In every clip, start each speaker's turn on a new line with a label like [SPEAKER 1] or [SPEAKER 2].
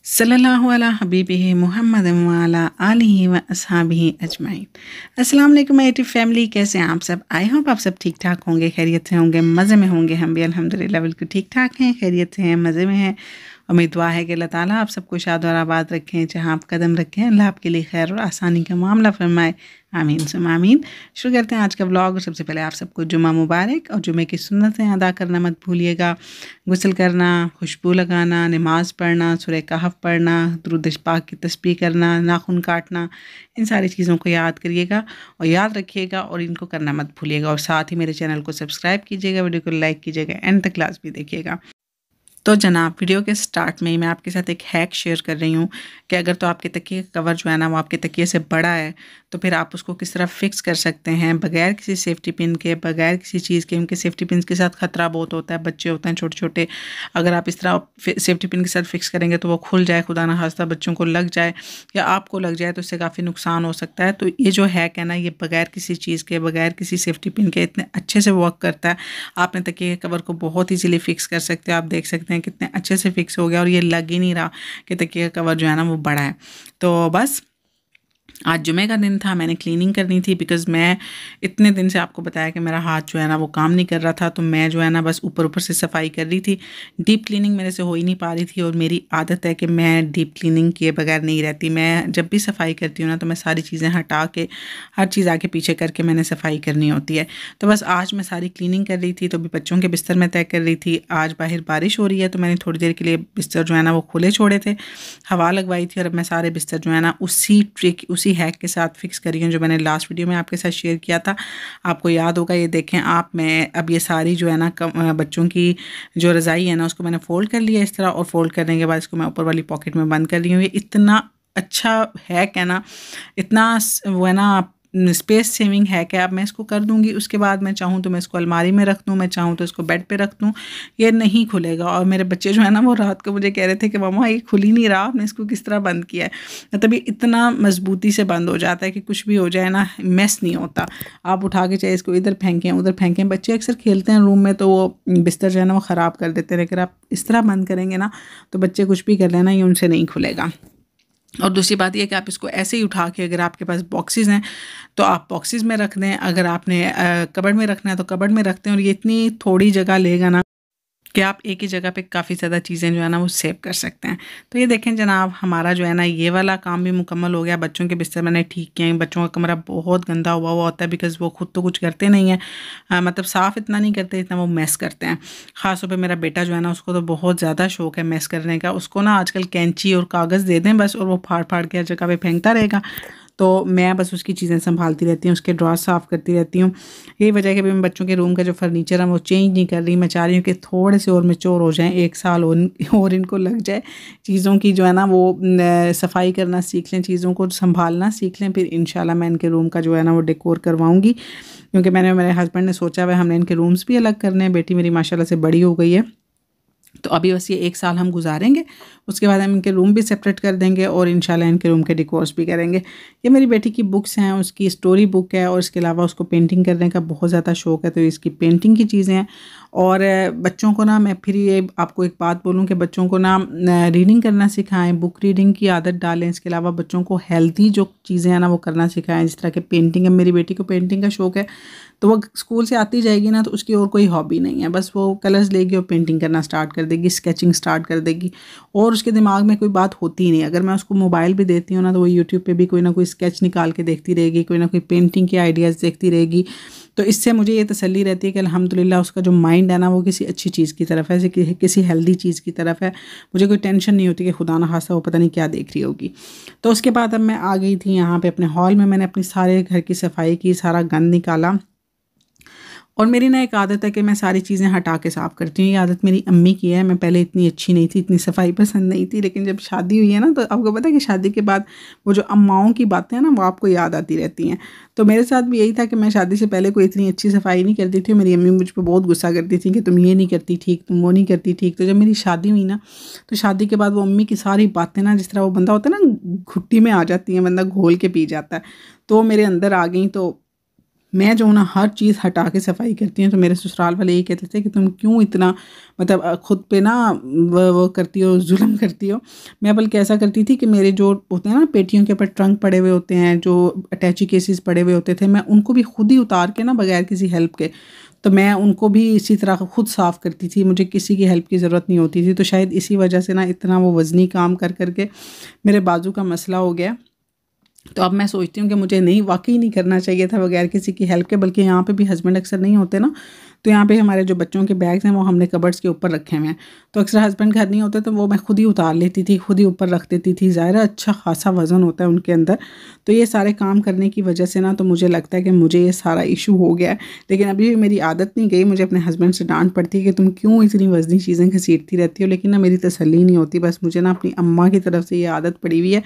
[SPEAKER 1] सल्लल्लाहु अला हबीबिही मुहम्मद व अला आलिहि व अस्हाबिही अजमाइन। अस्सलाम वालेकुम माय यूट्यूब फैमिली, कैसे हैं आप सब? आई होप आप सब ठीक ठाक होंगे, खैरियत से होंगे, मज़े में होंगे। हम भी अल्हम्दुलिल्लाह बिल्कुल ठीक ठाक हैं, खैरियत से हैं, मज़े में हैं। उम्मीद दुआ है कि अल्लाह ताला आप सबको शाद और आबाद रखें, जहाँ आप कदम रखें अल्लाह आपके लिए खैर और आसानी का मामला फरमाए, आमीन सुम आमीन। शुरू करते हैं आज का व्लॉग। और सबसे पहले आप सबको जुम्मा मुबारक, और जुम्मे की सुन्नतें अदा करना मत भूलिएगा। गुस्ल करना, खुशबू लगाना, नमाज़ पढ़ना, सूरह कहफ पढ़ना, दुरूद पाक की तस्बीह करना, नाखून काटना, इन सारी चीज़ों को याद करिएगा और याद रखिएगा और इनको करना मत भूलिएगा। और साथ ही मेरे चैनल को सब्सक्राइब कीजिएगा, वीडियो को लाइक कीजिएगा, एंड तक क्लास भी देखिएगा। तो जनाब, वीडियो के स्टार्ट में ही मैं आपके साथ एक हैक शेयर कर रही हूँ कि अगर तो आपके तकिए का कवर जो है ना वो आपके तकिए से बड़ा है, तो फिर आप उसको किस तरह फ़िक्स कर सकते हैं बगैर किसी सेफ्टी पिन के, बगैर किसी चीज़ के। उनके सेफ्टी पिन के साथ ख़तरा बहुत होता है, बच्चे होते हैं छोटे छोटे। अगर आप इस तरह सेफ्टी पिन के साथ फ़िक्स करेंगे तो वो खुल जाए, खुदा ना खास्ता बच्चों को लग जाए या आपको लग जाए, तो इससे काफ़ी नुकसान हो सकता है। तो ये जो हैक है ना, ये बगैर किसी चीज़ के, बगैर किसी सेफ्टी पिन के इतने अच्छे से वर्क करता है। आपने तकिए के कवर को बहुत ईजीली फ़िक्स कर सकते हो। आप देख सकते हैं कितने अच्छे से फिक्स हो गया और ये लग ही नहीं रहा कि तकिए का कवर जो है ना वो बड़ा है। तो बस आज जुमे का दिन था, मैंने क्लीनिंग करनी थी, बिकॉज़ मैं इतने दिन से आपको बताया कि मेरा हाथ जो है ना वो काम नहीं कर रहा था। तो मैं जो है ना बस ऊपर ऊपर से सफाई कर रही थी, डीप क्लीनिंग मेरे से हो ही नहीं पा रही थी। और मेरी आदत है कि मैं डीप क्लीनिंग किए बगैर नहीं रहती। मैं जब भी सफाई करती हूँ ना, तो मैं सारी चीज़ें हटा के, हर चीज़ आगे पीछे करके मैंने सफाई करनी होती है। तो बस आज मैं सारी क्लीनिंग कर रही थी, तो भी बच्चों के बिस्तर में तय कर रही थी। आज बाहर बारिश हो रही है, तो मैंने थोड़ी देर के लिए बिस्तर जो है ना वो खुले छोड़े थे, हवा लगवाई थी, और अब मैं सारे बिस्तर जो है ना उसी ट्रिक, उसी हैक के साथ फिक्स करी हूँ जो मैंने लास्ट वीडियो में आपके साथ शेयर किया था। आपको याद होगा, ये देखें आप, मैं अब ये सारी जो है ना बच्चों की जो रज़ाई है ना उसको मैंने फ़ोल्ड कर लिया इस तरह, और फ़ोल्ड करने के बाद इसको मैं ऊपर वाली पॉकेट में बंद कर रही हूँ। ये इतना अच्छा हैक है ना, इतना वो है ना स्पेस सेविंग है कि अब मैं इसको कर दूंगी। उसके बाद मैं चाहूँ तो मैं इसको अलमारी में रख दूँ, मैं चाहूँ तो इसको बेड पे रख दूँ, ये नहीं खुलेगा। और मेरे बच्चे जो है ना वो रात को मुझे कह रहे थे कि मम्मा ये खुल ही नहीं रहा, आपने इसको किस तरह बंद किया है। मतलब ये इतना मजबूती से बंद हो जाता है कि कुछ भी हो जाए ना, मेस नहीं होता। आप उठा के चाहे इसको इधर फेंकें उधर फेंकें, बच्चे अक्सर खेलते हैं रूम में तो वो बिस्तर जो है ना वो ख़राब कर देते हैं। लेकिन आप इस तरह बंद करेंगे ना तो बच्चे कुछ भी कर लेना, ये उनसे नहीं खुलेगा। और दूसरी बात यह कि आप इसको ऐसे ही उठा के, अगर आपके पास बॉक्सेस हैं तो आप बॉक्सेस में रख दें, अगर आपने कबर्ड में रखना है तो कबर्ड में रखते हैं। और ये इतनी थोड़ी जगह लेगा ना कि आप एक ही जगह पे काफ़ी ज़्यादा चीज़ें जो है ना वो सेव कर सकते हैं। तो ये देखें जनाब, हमारा जो है ना ये वाला काम भी मुकम्मल हो गया। बच्चों के बिस्तर मैंने ठीक किए हैं। बच्चों का कमरा बहुत गंदा हुआ होता है, बिकॉज़ वो खुद तो कुछ करते नहीं हैं, मतलब साफ़ इतना नहीं करते जितना वो मैस करते हैं। ख़ास तौर पे मेरा बेटा जो है ना उसको तो बहुत ज़्यादा शौक़ है मैस करने का। उसको ना आजकल कैंची और कागज़ दे दें बस, और वो फाड़ फाड़ के हर जगह पे फेंकता रहेगा। तो मैं बस उसकी चीज़ें संभालती रहती हूँ, उसके ड्रॉर साफ़ करती रहती हूँ। यही वजह है कि मैं बच्चों के रूम का जो फर्नीचर है वो चेंज नहीं कर रही। मैं चाह रही हूँ कि थोड़े से और मैच्योर हो जाएं, 1 साल और इनको लग जाए, चीज़ों की जो है ना वो सफाई करना सीख लें, चीज़ों को संभालना सीख लें, फिर इंशाल्लाह मैं इनके रूम का जो है ना वो डेकोर करवाऊँगी। क्योंकि मैंने, मेरे हस्बैंड ने सोचा हुआ है हमने इनके रूम्स भी अलग करने हैं। बेटी मेरी माशाल्लाह से बड़ी हो गई है, तो अभी बस ये 1 साल हम गुजारेंगे, उसके बाद हम इनके रूम भी सेपरेट कर देंगे और इंशाल्लाह इनके रूम के डेकोर्स भी करेंगे। ये मेरी बेटी की बुक्स हैं, उसकी स्टोरी बुक है, और इसके अलावा उसको पेंटिंग करने का बहुत ज़्यादा शौक़ है, तो इसकी पेंटिंग की चीज़ें हैं। और बच्चों को ना, मैं फिर ये आपको एक बात बोलूँ कि बच्चों को ना रीडिंग करना सिखाएं, बुक रीडिंग की आदत डालें। इसके अलावा बच्चों को हेल्दी जो चीज़ें हैं ना वो करना सिखाएं, जिस तरह के पेंटिंग है। मेरी बेटी को पेंटिंग का शौक़ है, तो वो स्कूल से आती जाएगी ना तो उसकी और कोई हॉबी नहीं है, बस वो कलर्स लेगी और पेंटिंग करना स्टार्ट कर देगी, स्केचिंग स्टार्ट कर देगी, और उसके दिमाग में कोई बात होती ही नहीं। अगर मैं उसको मोबाइल भी देती हूँ ना तो वो यूट्यूब पे भी कोई ना कोई स्केच निकाल के देखती रहेगी, कोई ना कोई पेंटिंग के आइडियाज़ देखती रहेगी। तो इससे मुझे ये तसल्ली रहती है कि अल्हम्दुलिल्लाह उसका जो माइंड है ना वो किसी अच्छी चीज़ की तरफ है, किसी हेल्दी चीज़ की तरफ है। मुझे कोई टेंशन नहीं होती कि खुदा न खास्ता वो पता नहीं क्या देख रही होगी। तो उसके बाद अब मैं आ गई थी यहाँ पे अपने हॉल में। मैंने अपनी सारे घर की सफाई की, सारा गंद निकाला। और मेरी ना एक आदत है कि मैं सारी चीज़ें हटा के साफ़ करती हूँ। ये आदत मेरी अम्मी की है। मैं पहले इतनी अच्छी नहीं थी, इतनी सफाई पसंद नहीं थी, लेकिन जब शादी हुई है ना तो आपको पता है कि शादी के बाद वो जो अम्माओं की बातें हैं ना वो आपको याद आती रहती हैं। तो मेरे साथ भी यही था कि मैं शादी से पहले कोई इतनी अच्छी सफाई नहीं करती थी। मेरी अम्मी मुझ पर बहुत गुस्सा करती थी कि तुम ये नहीं करती ठीक, तुम वो नहीं करती ठीक। तो जब मेरी शादी हुई ना तो शादी के बाद वो अम्मी की सारी बातें ना, जिस तरह वो बंदा होता है ना घुट्टी में आ जाती हैं, बंदा घोल के पी जाता है, तो मेरे अंदर आ गई। तो मैं जो ना हर चीज़ हटा के सफाई करती हूँ। तो मेरे ससुराल वाले यही कहते थे कि तुम क्यों इतना मतलब खुद पे ना वो करती हो, जुल्म करती हो। मैं बल्कि ऐसा करती थी कि मेरे जो होते हैं ना पेटियों के ऊपर ट्रंक पड़े हुए होते हैं, जो अटैची केसेस पड़े हुए होते थे, मैं उनको भी खुद ही उतार के ना बगैर किसी हेल्प के, तो मैं उनको भी इसी तरह खुद साफ़ करती थी। मुझे किसी की हेल्प की ज़रूरत नहीं होती थी। तो शायद इसी वजह से ना इतना वो वज़नी काम कर करके मेरे बाजू का मसला हो गया। तो अब मैं सोचती हूँ कि मुझे नहीं, वाक़ई नहीं करना चाहिए था बगैर किसी की हेल्प के। बल्कि यहाँ पे भी हस्बैंड अक्सर नहीं होते ना, तो यहाँ पे हमारे जो बच्चों के बैग्स हैं वो हमने कबर्ड्स के ऊपर रखे हुए हैं। तो अक्सर हस्बैंड घर नहीं होते तो वो मैं खुद ही उतार लेती थी, खुद ही ऊपर रख देती थी। ज़ाहिर है अच्छा ख़ासा वज़न होता है उनके अंदर। तो ये सारे काम करने की वजह से ना तो मुझे लगता है कि मुझे ये सारा इशू हो गया है। लेकिन अभी भी मेरी आदत नहीं गई। मुझे अपने हस्बैंड से डाँट पड़ती है कि तुम क्यों इतनी वज़नी चीज़ें घसीटती रहती हो। लेकिन ना मेरी तसल्ली नहीं होती। बस मुझे ना अपनी अम्मा की तरफ से ये आदत पड़ी हुई है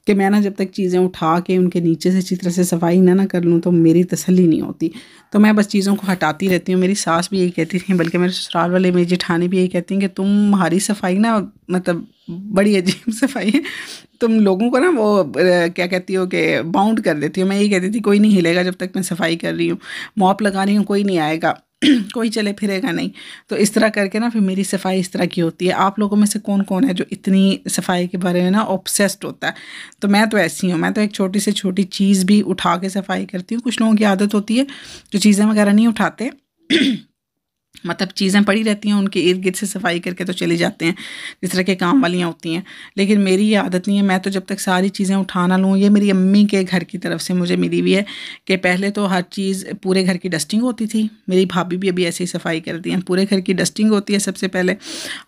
[SPEAKER 1] कि मैं ना जब तक चीज़ें उठा के उनके नीचे से अच्छी तरह से सफाई ना कर लूँ तो मेरी तसल्ली नहीं होती। तो मैं बस चीज़ों को हटाती रहती हूँ। मेरी सास भी यही कहती थी, बल्कि मेरे ससुराल वाले, मेरी जेठानी भी यही कहती हैं कि तुम्हारी सफाई ना मतलब बड़ी अजीब सफाई है। तुम लोगों को ना वो क्या कहती हो कि बाउंड कर देती हो। मैं यही कहती थी कोई नहीं हिलेगा जब तक मैं सफाई कर रही हूँ, मॉप लगा रही हूँ, कोई नहीं आएगा कोई चले फिरेगा नहीं। तो इस तरह करके ना फिर मेरी सफाई इस तरह की होती है। आप लोगों में से कौन कौन है जो इतनी सफाई के बारे में ना ऑब्सेस्ड होता है? तो मैं तो ऐसी हूँ। मैं तो एक छोटी से छोटी चीज़ भी उठा के सफाई करती हूँ। कुछ लोगों की आदत होती है जो चीज़ें वगैरह नहीं उठाते मतलब चीज़ें पड़ी रहती हैं उनके इर्द गिर्द से सफाई करके तो चली जाते हैं, जिस तरह के काम वालियाँ होती हैं। लेकिन मेरी ये आदत नहीं है। मैं तो जब तक सारी चीज़ें उठा ना लूँ, ये मेरी अम्मी के घर की तरफ से मुझे मिली हुई है कि पहले तो हर चीज़ पूरे घर की डस्टिंग होती थी। मेरी भाभी भी अभी ऐसे ही सफाई करती हैं, पूरे घर की डस्टिंग होती है सबसे पहले।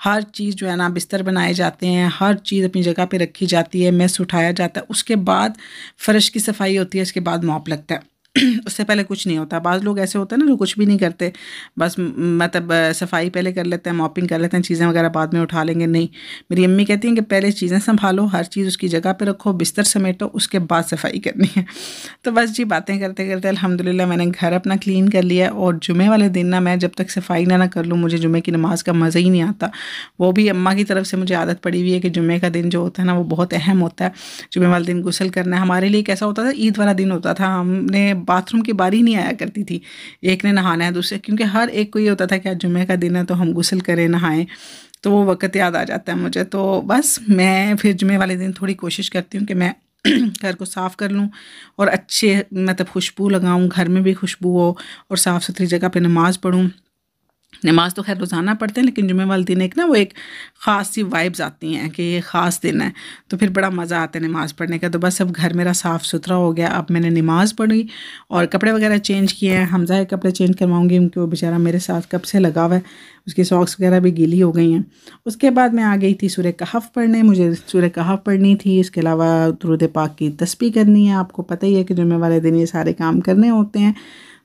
[SPEAKER 1] हर चीज़ जो है ना, बिस्तर बनाए जाते हैं, हर चीज़ अपनी जगह पर रखी जाती है, मेस उठाया जाता है, उसके बाद फ़र्श की सफाई होती है, उसके बाद मॉप लगता है। उससे पहले कुछ नहीं होता। बाज़ लोग ऐसे होते हैं ना जो कुछ भी नहीं करते, बस मतलब सफाई पहले कर लेते हैं, मॉपिंग कर लेते हैं, चीज़ें वगैरह बाद में उठा लेंगे। नहीं, मेरी अम्मी कहती हैं कि पहले चीज़ें संभालो, हर चीज़ उसकी जगह पे रखो, बिस्तर समेटो, उसके बाद सफाई करनी है। तो बस जी बातें करते करते अल्हम्दुलिल्लाह मैंने घर अपना क्लीन कर लिया। और जुमे वाले दिन ना मैं जब तक सफाई ना कर लूँ मुझे जुमे की नमाज़ का मज़ा ही नहीं आता। वो भी अम्मा की तरफ से मुझे आदत पड़ी हुई है कि जुमे का दिन जो होता है ना वो बहुत अहम होता है। जुमे वाले दिन गुस्ल करना है। हमारे लिए कैसा होता था, ईद वाला दिन होता था, हमने बाथरूम की बारी नहीं आया करती थी। एक ने नहाना है दूसरे, क्योंकि हर एक को ये होता था कि आज जुमे का दिन है तो हम गुस्ल करें, नहाएं। तो वो वक़्त याद आ जाता है मुझे। तो बस मैं फिर जुमे वाले दिन थोड़ी कोशिश करती हूँ कि मैं घर को साफ़ कर लूँ और अच्छे मतलब खुशबू लगाऊँ, घर में भी खुशबू हो और साफ़ सुथरी जगह पे नमाज़ पढ़ूँ। नमाज़ तो खैर रोज़ाना पढ़ते हैं, लेकिन जुमे वाले दिन एक ना वो एक ख़ास सी वाइब्स आती हैं कि ये ख़ास दिन है, तो फिर बड़ा मज़ा आता है नमाज़ पढ़ने का। तो बस अब घर मेरा साफ़ सुथरा हो गया। अब मैंने नमाज़ पढ़ी और कपड़े वगैरह चेंज किए हैं। हमज़ा के कपड़े चेंज करवाऊँगी क्योंकि वो बेचारा मेरे साथ कब से लगा हुआ है, उसकी सॉक्स वगैरह भी गीली हो गई हैं। उसके बाद मैं आ गई थी सूरह कहफ़ पढ़ने। मुझे सूरह कहफ़ पढ़नी थी, इसके अलावा दुरूद पाक की तस्बीह करनी है। आपको पता ही है कि जुमे वाले दिन ये सारे काम करने होते हैं,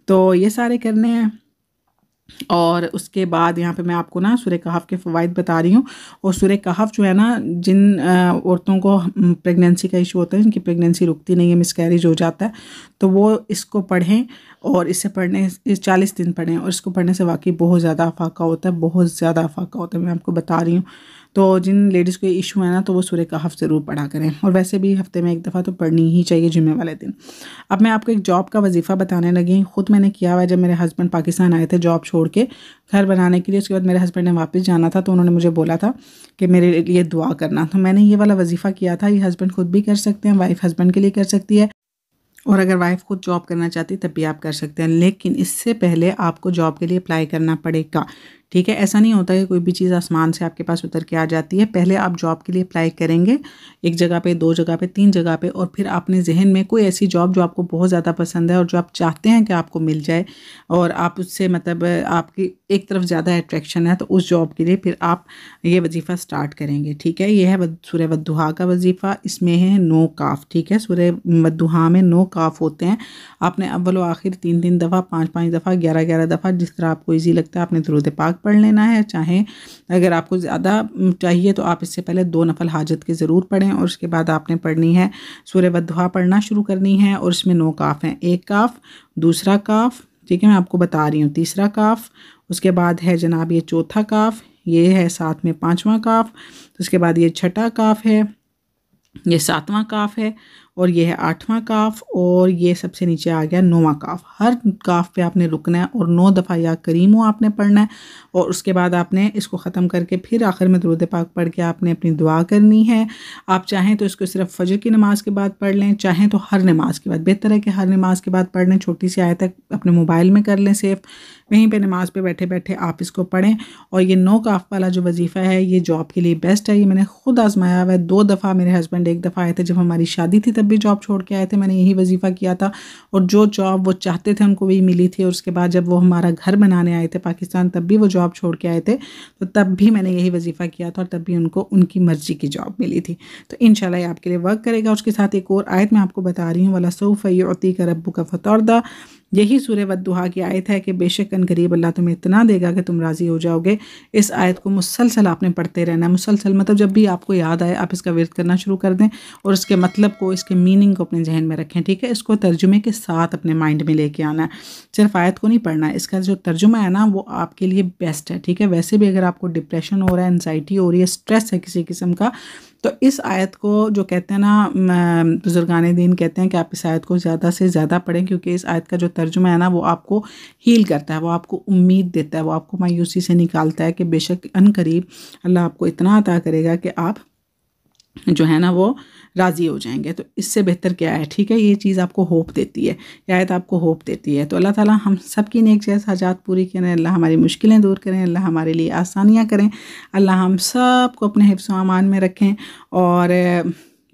[SPEAKER 1] तो ये सारे करने हैं। और उसके बाद यहाँ पे मैं आपको ना सूरह कहफ़ के फ़वाइद बता रही हूँ। और सूरह कहफ़ जो है ना, जिन औरतों को प्रेगनेंसी का इशू होता है, जिनकी प्रेगनेंसी रुकती नहीं है, मिसकैरेज हो जाता है, तो वो इसको पढ़ें और इससे पढ़ने इस 40 दिन पढ़ें। और इसको पढ़ने से वाकई बहुत ज़्यादा अफाका होता है, बहुत ज़्यादा अफाका होता है, मैं आपको बता रही हूँ। तो जिन लेडीज़ को इशू है ना, तो वो सूरह कहफ़ ज़रूर पढ़ा करें। और वैसे भी हफ़्ते में एक दफ़ा तो पढ़नी ही चाहिए जुमे वाले दिन। अब मैं आपको एक जॉब का वजीफ़ा बताने लगी। ख़ुद मैंने किया हुआ है। जब मेरे हस्बैंड पाकिस्तान आए थे जॉब छोड़ के घर बनाने के लिए, उसके बाद मेरे हस्बैंड ने वापस जाना था, तो उन्होंने मुझे बोला था कि मेरे लिए दुआ करना। तो मैंने ये वाला वजीफ़ा किया था। ये हस्बैंड खुद भी कर सकते हैं, वाइफ़ हस्बैंड के लिए कर सकती है, और अगर वाइफ़ खुद जॉब करना चाहती है तब भी आप कर सकते हैं। लेकिन इससे पहले आपको जॉब के लिए अप्लाई करना पड़ेगा, ठीक है। ऐसा नहीं होता कि कोई भी चीज़ आसमान से आपके पास उतर के आ जाती है। पहले आप जॉब के लिए अप्लाई करेंगे, एक जगह पे, 2 जगह पे, 3 जगह पे, और फिर आपने जहन में कोई ऐसी जॉब जो आपको बहुत ज़्यादा पसंद है और जो आप चाहते हैं कि आपको मिल जाए, और आप उससे मतलब आपकी एक तरफ ज़्यादा अट्रैक्शन है, तो उस जॉब के लिए फिर आप ये वजीफ़ा स्टार्ट करेंगे, ठीक है। ये है सूरह वद्दुहा का वजीफ़ा। इसमें है 9 काफ, ठीक है। सूरह वद्दुहा में 9 काफ होते हैं। आपने अव्वल व आखिर 3-3 दफ़ा, 5-5 दफ़ा, 11-11 दफ़ा, जिस तरह आपको ईजी लगता है आपने दुरूद पाक पढ़ लेना है। चाहे अगर आपको ज़्यादा चाहिए तो आप इससे पहले 2 नफल हाजत के ज़रूर पढ़ें, और उसके बाद आपने पढ़नी है सूरह वद्दुहा पढ़ना शुरू करनी है। और इसमें 9 काफ हैं, एक काफ, दूसरा काफ, ठीक है, मैं आपको बता रही हूँ, तीसरा काफ, उसके बाद है जनाब ये चौथा काफ, ये है साथ में 5वां काफ, उसके बाद ये छठा काफ है, ये 7वां काफ है, और ये है 8वां काफ और ये सबसे नीचे आ गया 9वां काफ। हर काफ पे आपने रुकना है और 9 दफ़ा या करीम आपने पढ़ना है और उसके बाद आपने इसको ख़त्म करके फिर आखिर में दुरूद पाक पढ़ के आपने अपनी दुआ करनी है। आप चाहें तो इसको सिर्फ फजर की नमाज़ के बाद पढ़ लें, चाहें तो हर नमाज के बाद, बेहतर है कि हर नमाज के बाद पढ़ लें। छोटी सी आयत तक अपने मोबाइल में कर लें सेव, वहीं पे नमाज पे बैठे बैठे आप इसको पढ़ें। और ये 9 काफ वाला जो वजीफ़ा है ये जॉब के लिए बेस्ट है। ये मैंने खुद आजमाया हुआ है 2 दफ़ा। मेरे हस्बैंड एक दफ़ा आए थे जब हमारी शादी थी, तब भी जॉब छोड़ के आए थे, मैंने यही वजीफ़ा किया था और जो जॉब वो चाहते थे उनको वही मिली थी। और उसके बाद जब वो हमारा घर बनाने आए थे पाकिस्तान, तब भी वो जॉब छोड़ के आए थे, तो तब भी मैंने यही वजीफ़ा किया था और तब भी उनको उनकी मर्ज़ी की जॉब मिली थी। तो इंशाल्लाह ये आपके लिए वर्क करेगा। उसके साथ एक और आयत मैं आपको बता रही हूँ, वला सौफ़ युअतीका रब्बुका फतर्दा। यही सूरह वद्दुहा की आयत है कि बेशक अनकरीब अल्लाह तुम्हें इतना देगा कि तुम राज़ी हो जाओगे। इस आयत को मुसलसल आपने पढ़ते रहना है। मुसलसल मतलब जब भी आपको याद आए आप इसका विर्द करना शुरू कर दें और इसके मतलब को, इसके मीनिंग को अपने जहन में रखें, ठीक है। इसको तर्जुमे के साथ अपने माइंड में लेके आना है, सिर्फ आयत को नहीं पढ़ना है। इसका जो तर्जुमा है ना वो आपके लिए बेस्ट है, ठीक है। वैसे भी अगर आपको डिप्रेशन हो रहा है, एनजाइटी हो रही है, स्ट्रेस है किसी किस्म का, तो इस आयत को जो कहते हैं ना, बुजुर्गान दीन कहते हैं कि आप इस आयत को ज़्यादा से ज़्यादा पढ़ें, क्योंकि इस आयत का जो तर्जुमा है ना वो आपको हील करता है, वो आपको उम्मीद देता है, वो आपको मायूसी से निकालता है कि बेशक अनकरीब अल्लाह आपको इतना अता करेगा कि आप जो है ना वो राज़ी हो जाएंगे। तो इससे बेहतर क्या है, ठीक है। ये चीज़ आपको होप देती है, ये आयत आपको होप देती है। तो अल्लाह ताला हम सब की नेक जैस हाजात पूरी करें, अल्लाह हमारी मुश्किलें दूर करें, अल्लाह हमारे लिए आसानियाँ करें, अल्लाह हम सब को अपने हिफ्ज़ व अमान में रखें। और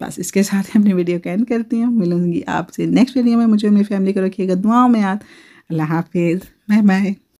[SPEAKER 1] बस इसके साथ ही अपनी वीडियो का एंड करती हूँ। मिलूँगी आपसे नेक्स्ट वीडियो में। मुझे मेरी फैमिली को रखिएगा दुआओं में याद। अल्लाह हाफिज़, बाय बाय।